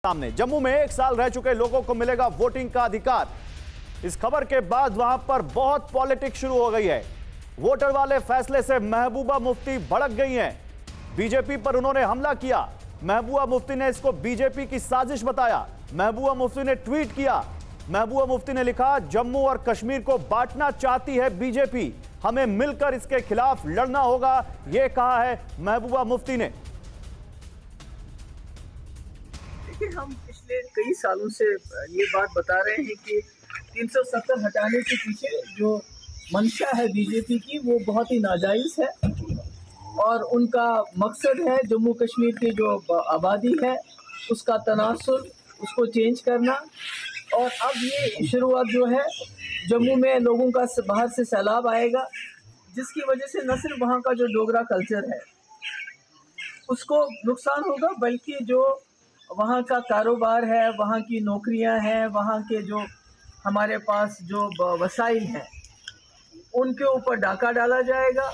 सामने जम्मू में 1 साल रह चुके लोगों को मिलेगा वोटिंग का अधिकार। इस खबर के बाद वहां पर बहुत पॉलिटिक्स शुरू हो गई है। वोटर वाले फैसले से महबूबा मुफ्ती भड़क गई हैं। बीजेपी पर उन्होंने हमला किया। महबूबा मुफ्ती ने इसको बीजेपी की साजिश बताया। महबूबा मुफ्ती ने ट्वीट किया। महबूबा मुफ्ती ने लिखा, जम्मू और कश्मीर को बांटना चाहती है बीजेपी, हमें मिलकर इसके खिलाफ लड़ना होगा, यह कहा है महबूबा मुफ्ती ने। हम पिछले कई सालों से ये बात बता रहे हैं कि 370 हटाने के पीछे जो मंशा है बीजेपी की वो बहुत ही नाजायज है और उनका मकसद है जम्मू कश्मीर की जो आबादी है उसका तनासुर उसको चेंज करना। और अब ये शुरुआत जो है जम्मू में लोगों का बाहर से सैलाब आएगा जिसकी वजह से न सिर्फ वहाँ का जो डोगरा कल्चर है उसको नुकसान होगा बल्कि जो वहाँ का कारोबार है, वहाँ की नौकरियाँ हैं, वहाँ के जो हमारे पास जो वसाइल हैं उनके ऊपर डाका डाला जाएगा।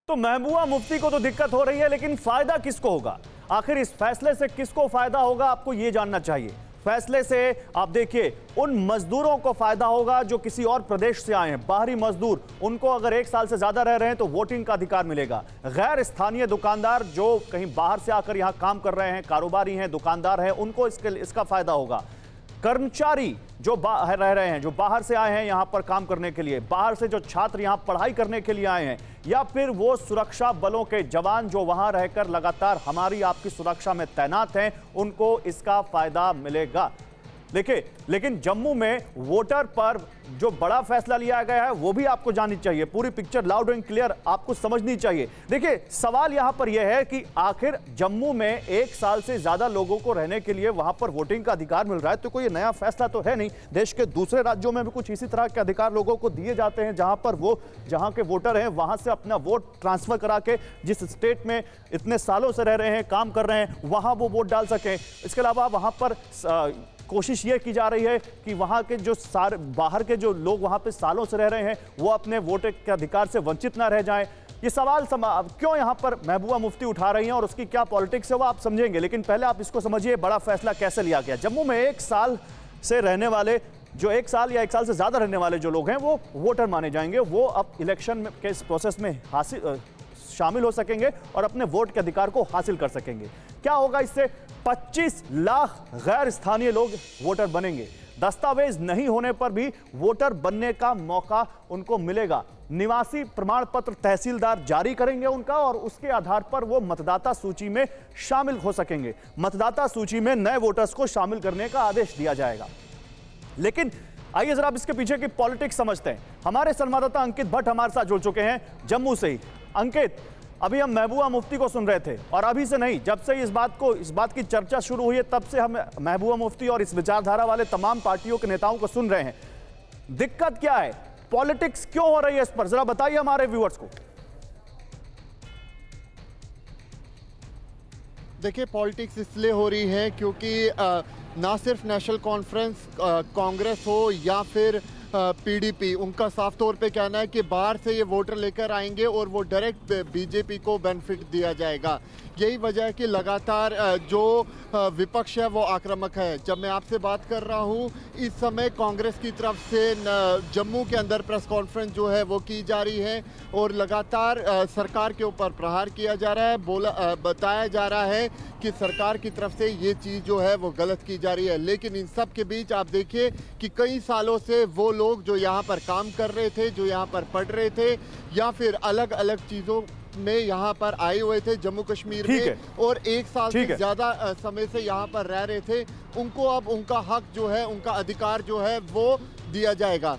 तो महबूबा मुफ्ती को तो दिक्कत हो रही है, लेकिन फायदा किसको होगा? आखिर इस फैसले से किसको फायदा होगा, आपको यह जानना चाहिए। फैसले से आप देखिए उन मजदूरों को फायदा होगा जो किसी और प्रदेश से आए हैं, बाहरी मजदूर, उनको अगर 1 साल से ज्यादा रह रहे हैं तो वोटिंग का अधिकार मिलेगा। गैर स्थानीय दुकानदार जो कहीं बाहर से आकर यहां काम कर रहे हैं, कारोबारी हैं, दुकानदार हैं, उनको इसका फायदा होगा। कर्मचारी जो बाहर रह रहे हैं, जो बाहर से आए हैं यहां पर काम करने के लिए, बाहर से जो छात्र यहां पढ़ाई करने के लिए आए हैं, या फिर वो सुरक्षा बलों के जवान जो वहां रहकर लगातार हमारी आपकी सुरक्षा में तैनात हैं, उनको इसका फायदा मिलेगा। देखिए, लेकिन जम्मू में वोटर पर जो बड़ा फैसला लिया गया है वो भी आपको जाननी चाहिए। पूरी पिक्चर लाउड एंड क्लियर आपको समझनी चाहिए। देखिए, सवाल यहां पर यह है कि आखिर जम्मू में 1 साल से ज्यादा लोगों को रहने के लिए वहां पर वोटिंग का अधिकार मिल रहा है, तो कोई नया फैसला तो है नहीं। देश के दूसरे राज्यों में भी कुछ इसी तरह के अधिकार लोगों को दिए जाते हैं, जहां पर वो जहां के वोटर हैं वहां से अपना वोट ट्रांसफर करा के जिस स्टेट में इतने सालों से रह रहे हैं, काम कर रहे हैं, वहां वो वोट डाल सकें। इसके अलावा वहां पर कोशिश ये की जा रही है कि वहां के जो बाहर के जो लोग वहां पे सालों से रह रहे हैं वो अपने वोट के अधिकार से वंचित ना रह जाएं। ये सवाल क्यों यहां पर महबूबा मुफ्ती उठा रही हैं और उसकी क्या पॉलिटिक्स है वो आप समझेंगे, लेकिन पहले आप इसको समझिए बड़ा फैसला कैसे लिया गया। जम्मू में 1 साल से रहने वाले, जो 1 साल या 1 साल से ज्यादा रहने वाले जो लोग हैं वो वोटर माने जाएंगे। वो अब इलेक्शन के इस प्रोसेस में शामिल हो सकेंगे और अपने वोट के अधिकार को हासिल कर सकेंगे। क्या होगा इससे? 25 लाख गैर स्थानीय लोग वोटर बनेंगे। दस्तावेज नहीं होने पर भी वोटर बनने का मौका उनको मिलेगा। निवासी प्रमाण पत्र तहसीलदार जारी करेंगे उनका और उसके आधार पर वो मतदाता सूची में शामिल हो सकेंगे। मतदाता सूची में नए वोटर्स को शामिल करने का आदेश दिया जाएगा। लेकिन आइए जरा आप इसके पीछे की पॉलिटिक्स समझते हैं। हमारे संवाददाता अंकित भट्ट हमारे साथ जुड़ चुके हैं जम्मू से ही। अंकित, अभी हम महबूबा मुफ्ती को सुन रहे थे और अभी से नहीं, जब से इस बात की चर्चा शुरू हुई है तब से हम महबूबा मुफ्ती और इस विचारधारा वाले तमाम पार्टियों के नेताओं को सुन रहे हैं। दिक्कत क्या है? पॉलिटिक्स क्यों हो रही है? इस पर जरा बताइए हमारे व्यूअर्स को। देखिए, पॉलिटिक्स इसलिए हो रही है क्योंकि ना सिर्फ नेशनल कॉन्फ्रेंस, कांग्रेस हो या फिर पीडीपी, उनका साफ तौर पे कहना है कि बाहर से ये वोटर लेकर आएंगे और वो डायरेक्ट बीजेपी को बेनिफिट दिया जाएगा। यही वजह है कि लगातार जो विपक्ष है वो आक्रामक है। जब मैं आपसे बात कर रहा हूँ इस समय कांग्रेस की तरफ से जम्मू के अंदर प्रेस कॉन्फ्रेंस जो है वो की जा रही है और लगातार सरकार के ऊपर प्रहार किया जा रहा है। बताया जा रहा है कि सरकार की तरफ से ये चीज़ जो है वो गलत की जा रही है। लेकिन इन सब के बीच आप देखिए कि कई सालों से वो लोग जो यहाँ पर काम कर रहे थे, जो यहाँ पर पढ़ रहे थे या फिर अलग अलग चीज़ों में यहाँ पर आए हुए थे जम्मू कश्मीर में और 1 साल से ज़्यादा समय से यहाँ पर रह रहे थे, उनको अब उनका हक जो है, उनका अधिकार जो है वो दिया जाएगा।